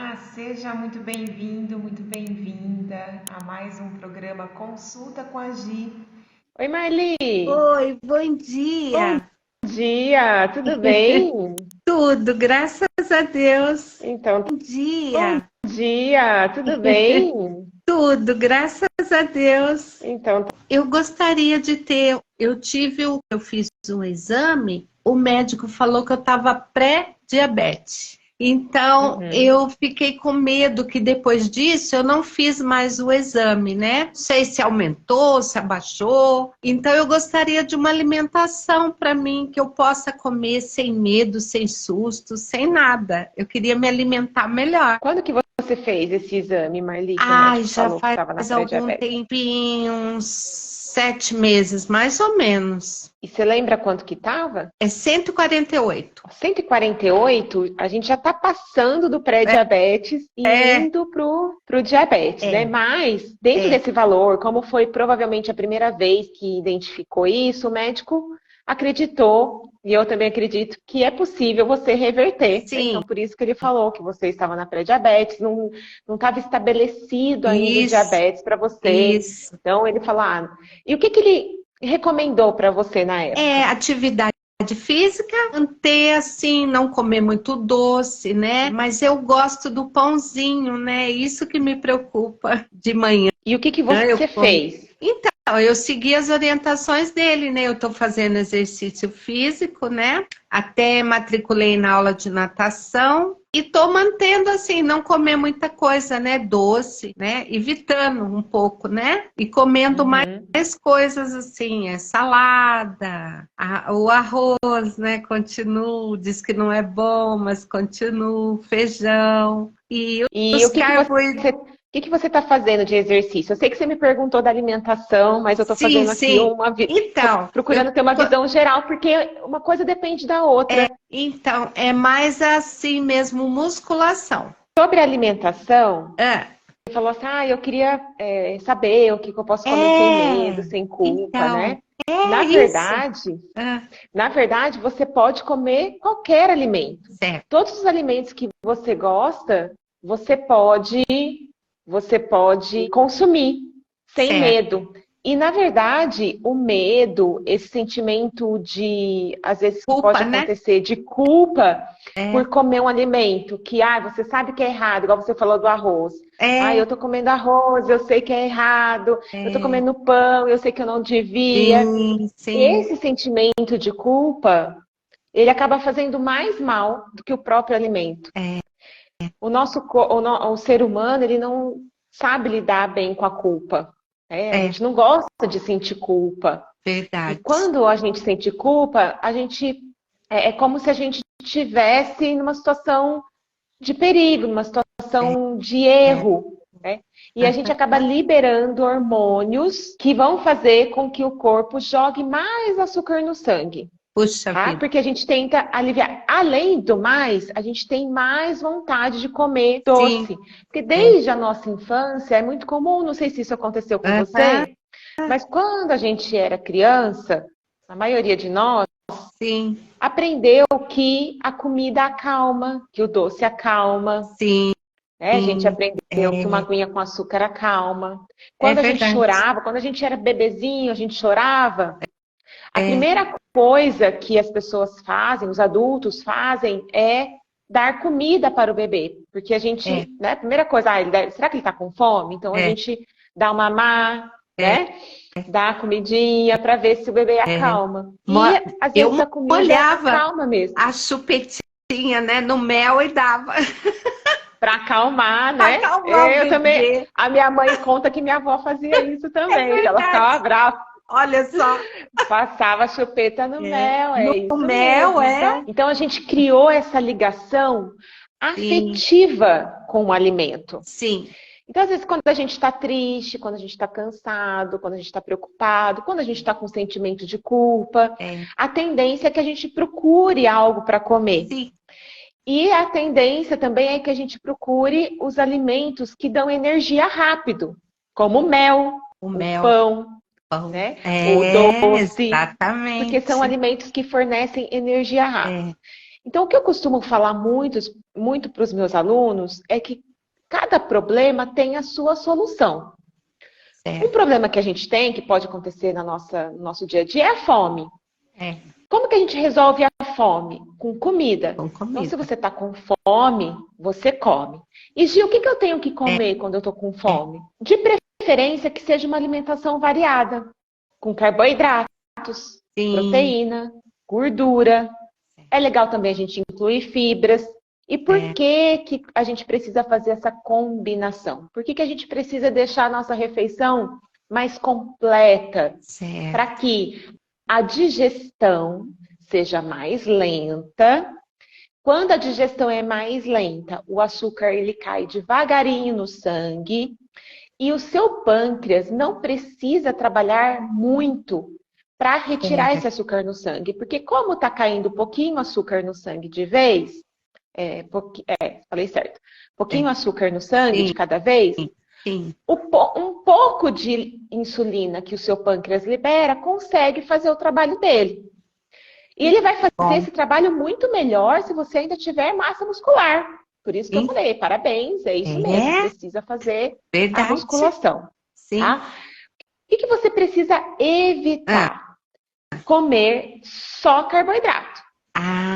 Olá, seja muito bem-vindo, muito bem-vinda a mais um programa Consulta com a Gi. Oi, Marli! Oi, bom Bom dia. dia, tudo bem? Tudo, graças a Deus. Então, Bom bom dia. dia, tudo bem? Tudo, graças a Deus. Então, Eu gostaria de ter, eu fiz um exame, o médico falou que eu estava pré-diabetes. Então, uhum. eu fiquei com medo que depois disso eu não fiz mais o exame, né? Não sei se aumentou, se abaixou. Então, eu gostaria de uma alimentação para mim que eu possa comer sem medo, sem susto, sem nada. Eu queria me alimentar melhor. Quando que você fez esse exame, Marli, que o Ai, médico já falou que faz estava na algum pré-diabetes? tempinho, uns 7 meses, mais ou menos. E você lembra quanto que estava? É 148. 148, a gente já está passando do É, pré-diabetes e é, indo pro diabetes, né? é, Mas, dentro é. desse valor, como foi provavelmente a primeira vez que identificou isso, o médico acreditou, e eu também acredito, que é possível você reverter, né? Então, Sim, por isso que ele falou que você estava na pré-diabetes, não estava estabelecido ainda o isso, diabetes para você. isso. Então, ele falou, e o que que ele recomendou para você na É época? atividade física, manter assim, não comer muito doce, né? Mas eu gosto do pãozinho, né? Isso que me preocupa de manhã. E o que que Eu você como. fez? Então, eu segui as orientações dele, né? Eu estou fazendo exercício físico, né? Até matriculei na aula de natação e estou mantendo assim, não comer muita coisa, né? Doce, né? Evitando um pouco, né? E comendo mais Uhum. coisas assim, salada, o arroz, né? Continuo, diz que não é bom, mas continuo, feijão e E os carboidratos. o que que você está fazendo de exercício? Eu sei que você me perguntou da alimentação, mas eu estou Sim, fazendo aqui sim. tô Então, procurando ter uma visão geral, porque uma coisa depende da outra. é mais assim mesmo, musculação. Sobre a alimentação, É, você falou assim, eu queria saber o que que eu posso comer sem medo, é, sem culpa, então, né? é Na isso. verdade, É, na verdade, você pode comer qualquer alimento. certo. Todos os alimentos que você gosta, você pode você pode consumir sem Certo. medo. E, na verdade, o medo, esse sentimento de, às vezes, que pode Culpa, né? acontecer de culpa por É, comer um alimento que, você sabe que é errado, igual você falou do arroz. é, Eu tô comendo arroz, eu sei que é errado. Eu tô é. comendo pão, eu sei que eu não devia. Sim, sim. Esse sentimento de culpa, ele acaba fazendo mais mal do que o próprio alimento. É, O ser humano, ele não sabe lidar bem com a culpa. Né? A é gente não gosta de sentir culpa. E verdade. quando a gente sente culpa, é como se a gente estivesse numa situação de perigo, numa É, situação de é. erro. Né? E a gente acaba Aham. liberando hormônios que vão fazer com que o corpo jogue mais açúcar no sangue. Puxa Tá? vida. Porque a gente tenta aliviar. Além do mais, a gente tem mais vontade de comer Sim, doce. Porque é. desde a nossa infância é muito comum, não sei se isso aconteceu com Aham, você, mas quando a gente era criança, a maioria de nós sim, aprendeu que a comida acalma, que o doce acalma. sim, Né? A gente aprendeu que uma é, aguinha com açúcar acalma. é Quando a gente verdade. chorava, quando a gente era bebezinho, a gente chorava. A É, primeira coisa que as pessoas fazem, os adultos fazem, é dar comida para o bebê. Porque a é, gente, né? A primeira coisa, será que ele está com fome? Então a é, gente dá uma mamá, é, né? Dá a comidinha para ver se o bebê é. acalma. Mo- E às Eu vezes a comida molhava acalma mesmo. a chupetinha, né, no mel e dava Para acalmar, para né? acalmar o Eu também. bebê. A minha mãe conta que minha avó fazia isso É também, que ela verdade. ficava brava. Olha só. Passava a chupeta no É. mel, No é isso mel, mesmo. é? Então a gente criou essa ligação Sim, afetiva com o alimento. sim, Então, às vezes, quando a gente está triste, quando a gente está cansado, quando a gente está preocupado, quando a gente está com sentimento de culpa, é. a tendência é que a gente procure algo para comer. Sim, E a tendência também é que a gente procure os alimentos que dão energia rápido, como o mel, o o mel, pão, pão. né? O É, doce, porque são exatamente. alimentos que fornecem energia É. rápido. Então, o que eu costumo falar muito para os meus alunos é que cada problema tem a sua solução. Um problema que a gente tem, que pode acontecer no nosso dia a dia, é a fome. Como que a gente resolve a fome? Com comida. Então, se você está com fome, você come. E, Gil, o que eu tenho que comer quando eu estou com fome? De preferência que seja uma alimentação variada, com carboidratos, proteína, gordura. É legal também a gente incluir fibras. E por que a gente precisa fazer essa combinação? Por que a gente precisa deixar a nossa refeição mais completa? Para que a digestão seja mais lenta. Quando a digestão é mais lenta, o açúcar ele cai devagarinho no sangue e o seu pâncreas não precisa trabalhar muito para retirar esse açúcar no sangue. Porque como está caindo pouquinho açúcar no sangue de vez, falei certo, pouquinho açúcar no sangue de cada vez, um pouco de insulina que o seu pâncreas libera consegue fazer o trabalho dele. E ele vai fazer esse trabalho muito melhor se você ainda tiver massa muscular. Por isso que eu falei, parabéns, é isso mesmo, precisa fazer a musculação. Tá? O que você precisa evitar? Comer só carboidrato.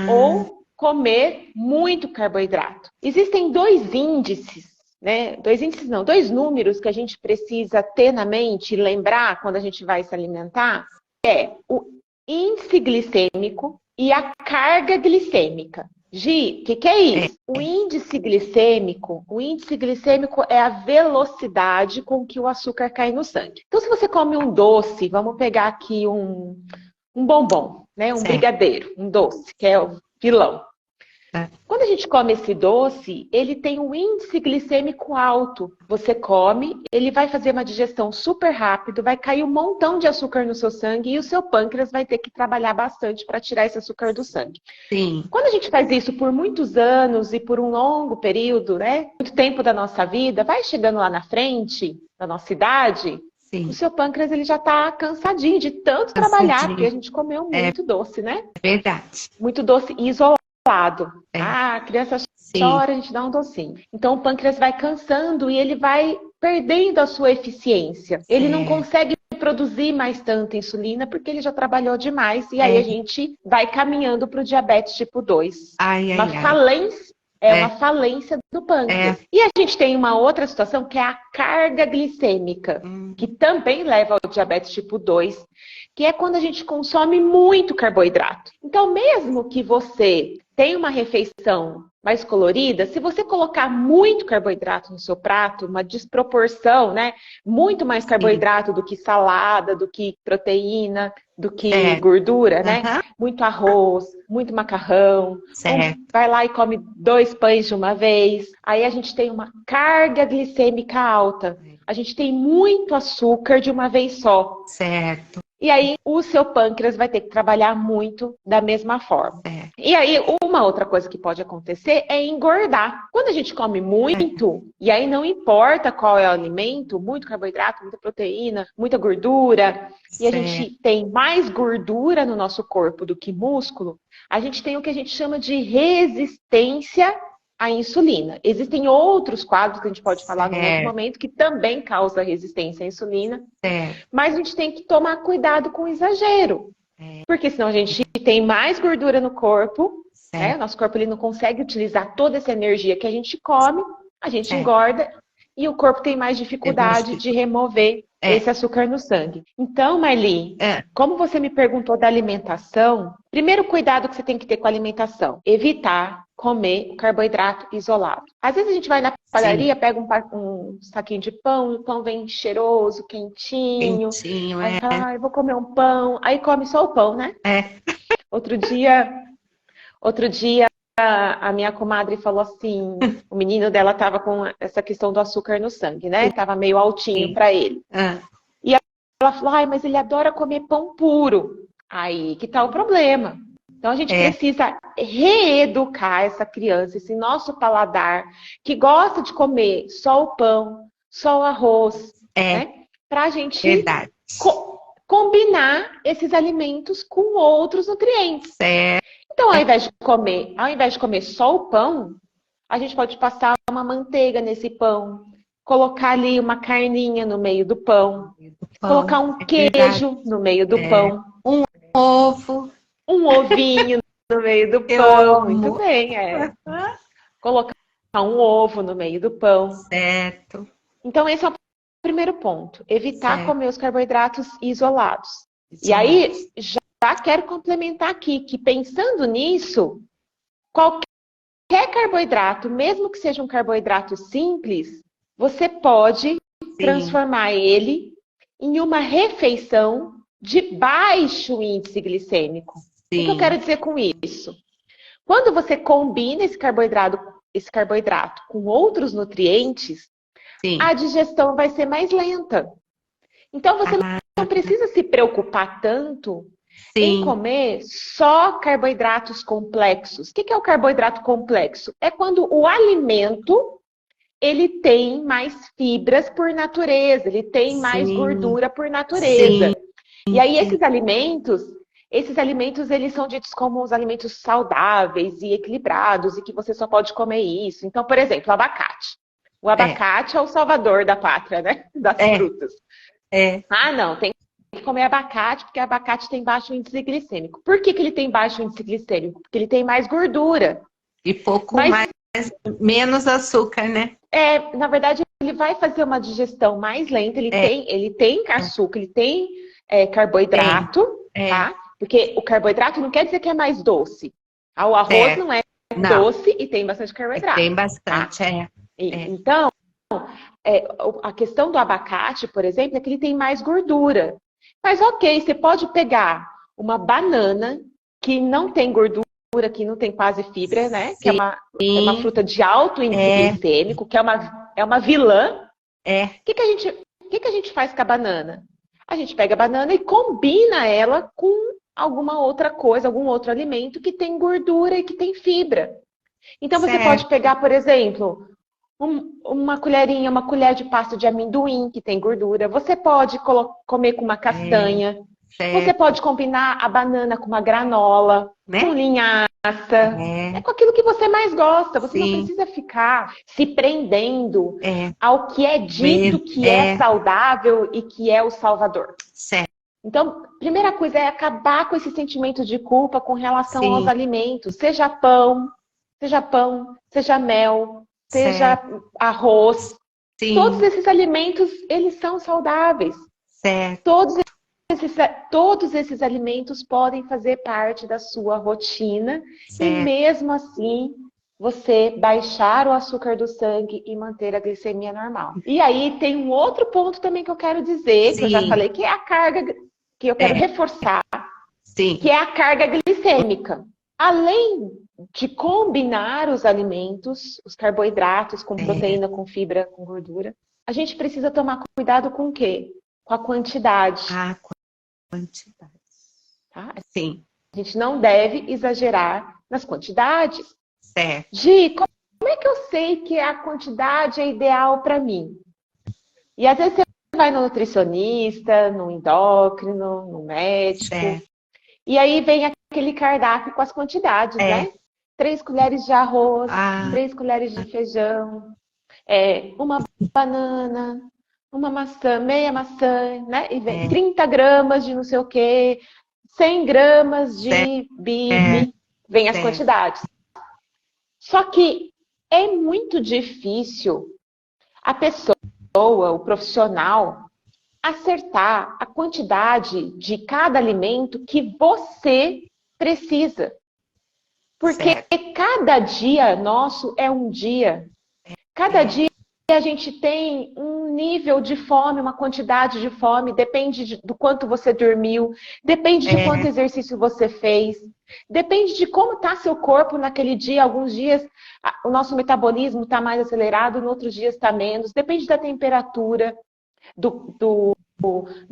Ou comer muito carboidrato. Existem dois índices, né? Dois números que a gente precisa ter na mente e lembrar quando a gente vai se alimentar. É o índice glicêmico e a carga glicêmica. Gi, o que é isso? O índice glicêmico é a velocidade com que o açúcar cai no sangue. Então, se você come um doce, vamos pegar aqui um bombom, né? Um brigadeiro, um doce, que é o vilão. Quando a gente come esse doce, ele tem um índice glicêmico alto. Você come, ele vai fazer uma digestão super rápido, vai cair um montão de açúcar no seu sangue e o seu pâncreas vai ter que trabalhar bastante para tirar esse açúcar do sangue. Quando a gente faz isso por muitos anos e por um longo período, né? Muito tempo da nossa vida, vai chegando lá na frente, da nossa idade, o seu pâncreas ele já está cansadinho de tanto trabalhar, porque a gente comeu muito doce, né? Verdade. Muito doce e isolado. A criança chora, a gente dá um docinho. Então o pâncreas vai cansando e ele vai perdendo a sua eficiência. Ele não consegue produzir mais tanta insulina porque ele já trabalhou demais e aí a gente vai caminhando para o diabetes tipo 2. Uma falência do pâncreas. E a gente tem uma outra situação que é a carga glicêmica, que também leva ao diabetes tipo 2, que é quando a gente consome muito carboidrato. Então, mesmo que você tenha uma refeição mais colorida, se você colocar muito carboidrato no seu prato, uma desproporção, né? Muito mais carboidrato do que salada, do que proteína, do que gordura, né? Muito arroz, muito macarrão. Vai lá e come 2 pães de uma vez. Aí a gente tem uma carga glicêmica alta. A gente tem muito açúcar de uma vez só. E aí o seu pâncreas vai ter que trabalhar muito da mesma forma. E aí uma outra coisa que pode acontecer é engordar. Quando a gente come muito, e aí não importa qual é o alimento, muito carboidrato, muita proteína, muita gordura, e a gente tem mais gordura no nosso corpo do que músculo, a gente tem o que a gente chama de resistência à insulina. Existem outros quadros que a gente pode falar no outro momento que também causa resistência à insulina, mas a gente tem que tomar cuidado com o exagero, porque senão a gente tem mais gordura no corpo, né? O nosso corpo ele não consegue utilizar toda essa energia que a gente come, a gente engorda e o corpo tem mais dificuldade de remover esse açúcar no sangue. Então, Marli, como você me perguntou da alimentação, primeiro cuidado que você tem que ter com a alimentação, evitar comer o carboidrato isolado. Às vezes a gente vai na padaria, pega um saquinho de pão, o pão vem cheiroso, quentinho. Aí fala, eu vou comer um pão. Aí come só o pão, né? Outro dia, a minha comadre falou assim, o menino dela tava com essa questão do açúcar no sangue, né? Tava meio altinho para ele. E ela falou, mas ele adora comer pão puro. Aí que tá o problema. Então a gente precisa reeducar essa criança, esse nosso paladar, que gosta de comer só o pão, só o arroz, né? Pra gente combinar esses alimentos com outros nutrientes. Então, ao invés de comer só o pão, a gente pode passar uma manteiga nesse pão, colocar ali uma carninha no meio do pão, colocar um queijo no meio do pão, um ovo, um ovinho no meio do pão, muito bem, colocar um ovo no meio do pão. Certo. Então, esse é o primeiro ponto, evitar comer os carboidratos isolados. E aí, já quero complementar aqui, que pensando nisso, qualquer carboidrato, mesmo que seja um carboidrato simples, você pode transformar ele em uma refeição de baixo índice glicêmico. O que eu quero dizer com isso? Quando você combina esse carboidrato com outros nutrientes, a digestão vai ser mais lenta. Então, você não precisa se preocupar tanto em comer só carboidratos complexos. O que é o carboidrato complexo? É quando o alimento ele tem mais fibras por natureza, ele tem mais gordura por natureza. E aí, esses alimentos, eles são ditos como os alimentos saudáveis e equilibrados, e que você só pode comer isso. Então, por exemplo, o abacate. O abacate é o salvador da pátria, né? Das frutas. Não, tem que comer abacate, porque abacate tem baixo índice glicêmico. Por que ele tem baixo índice glicêmico? Porque ele tem mais gordura. E menos açúcar, né? Na verdade, ele vai fazer uma digestão mais lenta, ele tem açúcar, ele tem carboidrato, tá? Porque o carboidrato não quer dizer que é mais doce. O arroz não é doce e tem bastante carboidrato. Tem bastante, tá? Então, a questão do abacate, por exemplo, é que ele tem mais gordura. Mas ok, você pode pegar uma banana que não tem gordura, que não tem quase fibra, né? Que é uma fruta de alto índice glicêmico, que é uma vilã. O que a gente faz com a banana? A gente pega a banana e combina ela com alguma outra coisa, algum outro alimento que tem gordura e que tem fibra. Então, você pode pegar, por exemplo, uma colher de pasta de amendoim, que tem gordura. Você pode comer com uma castanha. Você pode combinar a banana com uma granola, com linhaça. Com aquilo que você mais gosta. Você não precisa ficar se prendendo ao que é dito que é saudável e que é o salvador. Então, primeira coisa é acabar com esse sentimento de culpa com relação aos alimentos. Seja pão, seja mel, seja arroz. Todos esses alimentos, eles são saudáveis. Todos esses alimentos podem fazer parte da sua rotina. E mesmo assim, você baixar o açúcar do sangue e manter a glicemia normal. E aí tem um outro ponto também que eu quero dizer, que eu já falei, que é a carga, que eu quero reforçar, que é a carga glicêmica. Além de combinar os alimentos, os carboidratos com proteína, com fibra, com gordura, a gente precisa tomar cuidado com o quê? Com a quantidade. Com a quantidade. Tá? A gente não deve exagerar nas quantidades. Gi, como é que eu sei que a quantidade é ideal para mim? E às vezes você vai no nutricionista, no endócrino, no médico. E aí vem aquele cardápio com as quantidades, né? 3 colheres de arroz, 3 colheres de feijão, uma banana, uma maçã, meia maçã, né? E vem 30 gramas de não sei o quê, 100 gramas de bife, vem as quantidades. Só que é muito difícil a pessoa, o profissional, acertar a quantidade de cada alimento que você precisa. Porque cada dia nosso é um dia. Cada dia a gente tem um nível de fome, uma quantidade de fome, depende do quanto você dormiu, depende de quanto exercício você fez, depende de como está seu corpo naquele dia. Alguns dias o nosso metabolismo está mais acelerado, em outros dias está menos, depende da temperatura do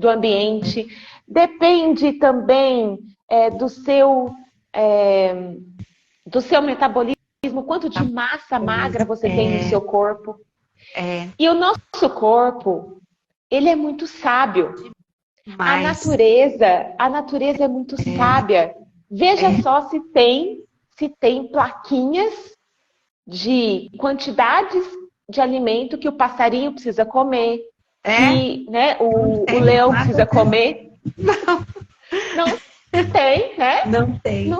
ambiente, depende também do seu metabolismo, quanto de massa magra você tem no seu corpo. E o nosso corpo, ele é muito sábio. A natureza é muito sábia Veja só se tem plaquinhas de quantidades de alimento que o passarinho precisa comer, que, né, o leão precisa comer. Não tem, né? Não tem.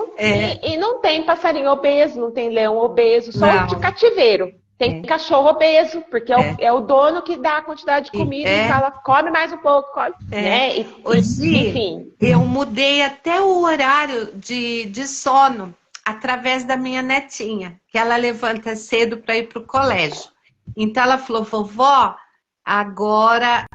E não tem passarinho obeso, não tem leão obeso, só de cativeiro. Tem cachorro obeso, porque é o dono que dá a quantidade de comida e fala, come mais um pouco, come. Né? Enfim. Eu mudei até o horário de sono através da minha netinha, que ela levanta cedo para ir para o colégio. Então ela falou, vovó, agora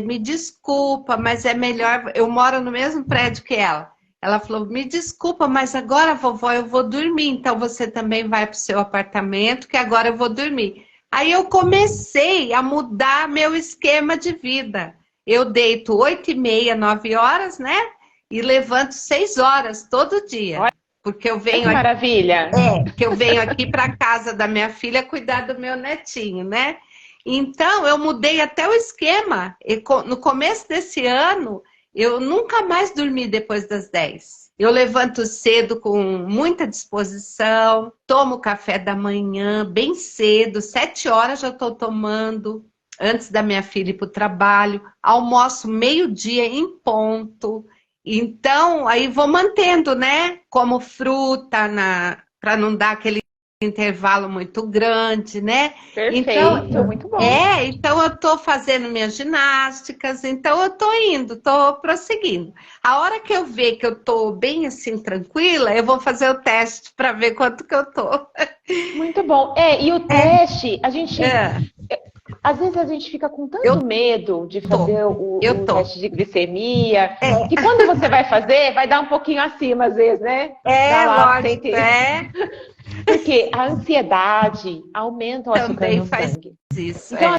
me desculpa, mas é melhor, eu moro no mesmo prédio que ela. Ela falou, me desculpa, mas agora, vovó, eu vou dormir, então você também vai para o seu apartamento, que agora eu vou dormir. Aí eu comecei a mudar meu esquema de vida. Eu deito 8h30, 9 horas, né? E levanto 6 horas todo dia. Porque eu venho aqui, maravilha! Porque eu venho aqui para casa da minha filha cuidar do meu netinho, né? Então, eu mudei até o esquema. No começo desse ano, eu nunca mais dormi depois das 10. Eu levanto cedo com muita disposição, tomo café da manhã bem cedo, 7 horas já estou tomando, antes da minha filha ir para o trabalho, almoço meio-dia em ponto. Então, aí vou mantendo, né? Como fruta, para não dar aquele intervalo muito grande, né? Perfeito, então, muito bom. Então eu tô fazendo minhas ginásticas, então eu tô indo, tô prosseguindo. A hora que eu ver que eu tô bem assim, tranquila, eu vou fazer o teste para ver quanto que eu tô. Muito bom. E o teste, a gente... Às vezes a gente fica com tanto medo de fazer o teste de glicemia, que quando você vai fazer, vai dar um pouquinho acima, às vezes, né? Lógico, Porque a ansiedade aumenta o açúcar no sangue. Isso, então,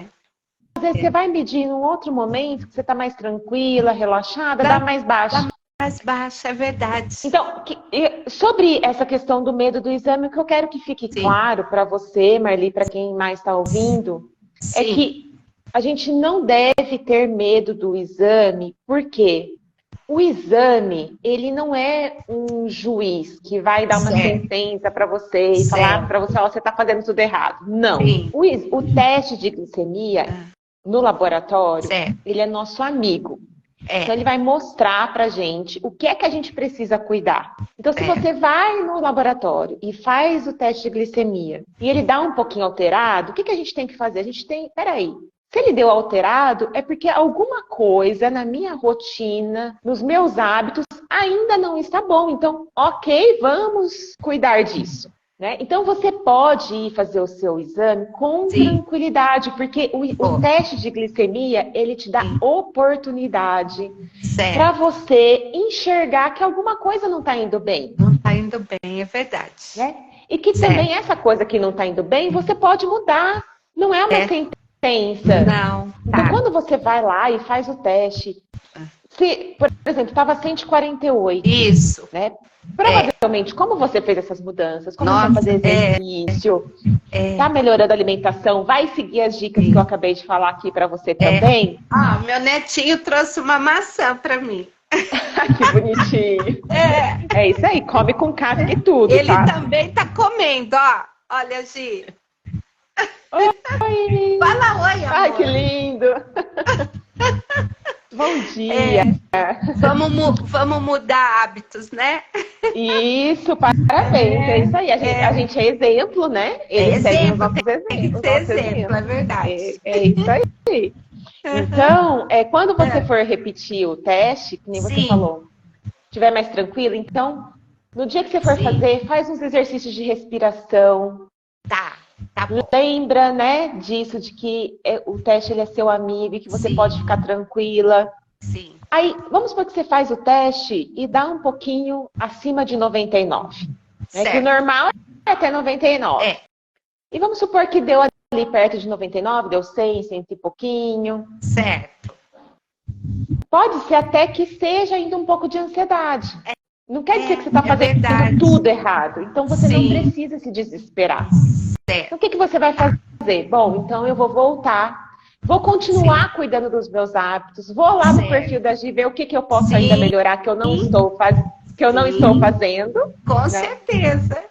às vezes você vai medir num outro momento, que você está mais tranquila, relaxada, dá mais baixo. Mais baixa, é verdade. Então, sobre essa questão do medo do exame, o que eu quero que fique claro para você, Marli, para quem mais está ouvindo, é que a gente não deve ter medo do exame, porque o exame, ele não é um juiz que vai dar uma sentença para você e falar para você, você está fazendo tudo errado. Não. O teste de glicemia no laboratório, ele é nosso amigo. Então, ele vai mostrar pra gente o que é que a gente precisa cuidar. Então, se você vai no laboratório e faz o teste de glicemia e ele dá um pouquinho alterado, o que a gente tem que fazer? A gente tem... Peraí. Se ele deu alterado, é porque alguma coisa na minha rotina, nos meus hábitos, ainda não está bom. Então, ok, vamos cuidar disso. Né? Então, você pode ir fazer o seu exame com tranquilidade, porque o teste de glicemia, ele te dá oportunidade para você enxergar que alguma coisa não está indo bem. Não está indo bem, é verdade. Né? E que também essa coisa que não está indo bem, você pode mudar. Não é uma sentença. Não. Então, quando você vai lá e faz o teste, se, por exemplo, estava 148. Isso. Né? Provavelmente, como você fez essas mudanças, começou a fazer exercício, tá melhorando a alimentação, vai seguir as dicas que eu acabei de falar aqui para você também. Meu netinho trouxe uma maçã para mim. Que bonitinho. É isso aí, come com casca e tudo. Ele também tá comendo, ó. Olha, Gi. Oi. Fala oi, amor. Ai, que lindo. Bom dia. Vamos mudar hábitos, né? Isso, parabéns. É isso aí. A gente é exemplo, né? Eles seguem os nossos exemplos. Tem que ser exemplo, é verdade. É isso aí. Então, quando você for repetir o teste, que nem você falou, estiver mais tranquilo, então, no dia que você for fazer, faz uns exercícios de respiração. Tá bom. Lembra, né, disso, de que o teste ele é seu amigo e que você pode ficar tranquila. Sim. Aí, vamos supor que você faz o teste e dá um pouquinho acima de 99. Né, que o normal é até 99. E vamos supor que deu ali perto de 99, deu 100, 100 e pouquinho. Certo. Pode ser até que seja ainda um pouco de ansiedade. Não quer dizer que você está fazendo tudo errado. Então, você não precisa se desesperar. Então, o que você vai fazer? Bom, então eu vou voltar. Vou continuar cuidando dos meus hábitos. Vou lá no perfil da Gi ver o que eu posso ainda melhorar, que eu não estou que eu não estou fazendo. Com né? certeza.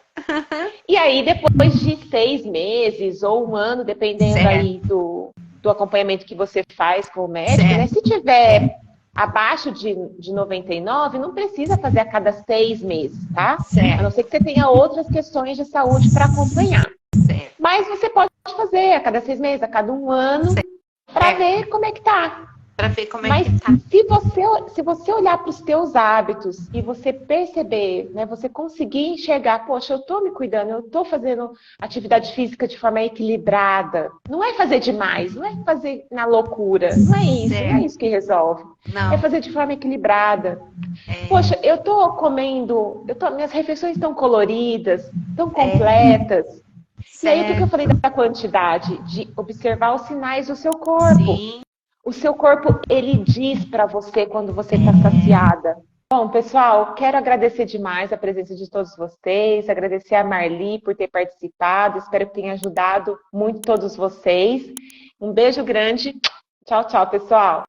E aí, depois de 6 meses ou um ano, dependendo aí do acompanhamento que você faz com o médico, né? Se tiver abaixo de 99, não precisa fazer a cada 6 meses, tá? A não ser que você tenha outras questões de saúde para acompanhar. Mas você pode fazer a cada 6 meses, a cada um ano, para ver como é que tá. Para ver como Mas é que tá. se você olhar para os teus hábitos e você perceber, né, você conseguir enxergar, poxa, eu estou me cuidando, eu estou fazendo atividade física de forma equilibrada. Não é fazer demais, não é fazer na loucura, não é isso que resolve. Não. É fazer de forma equilibrada. Poxa, eu estou comendo, minhas refeições estão coloridas, estão completas. E aí, o que eu falei da quantidade? De observar os sinais do seu corpo. Sim. O seu corpo, ele diz para você quando você está saciada. Bom, pessoal, quero agradecer demais a presença de todos vocês, agradecer a Marli por ter participado, espero que tenha ajudado muito todos vocês. Um beijo grande. Tchau, tchau, pessoal.